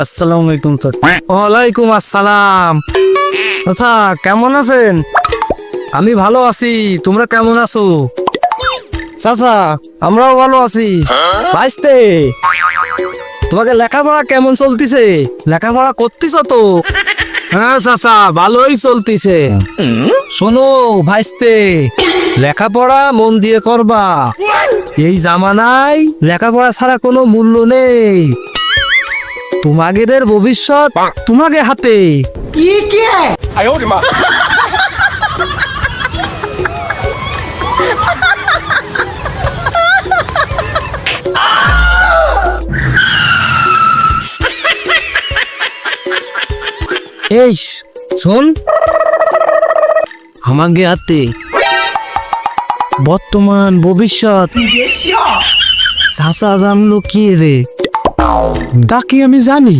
আসসালামু আলাইকুম স্যার। ওয়ালাইকুম আসসালাম। আচ্ছা, কেমন আছেন? আমি ভালো আছি, তোমরা কেমন আছো? চাচা, আমরাও ভালো আছি। ভাইস্তে, তোমাকে লেখাপড়া কেমন চলতিছে? লেখাপড়া করতেছ তো? হ্যাঁ চাচা, ভালোই চলতিছে। শোনো ভাইস্তে, লেখাপড়া মন দিয়ে করবা। এই জামানায় লেখাপড়া ছাড়া কোনো মূল্য নেই। তোমাদের ভবিষ্যৎ তোমাকে হাতে। এই শোন, আমাকে হাতে বর্তমান ভবিষ্যৎ চাচা জানলো কি রে? তা কি আমি জানি?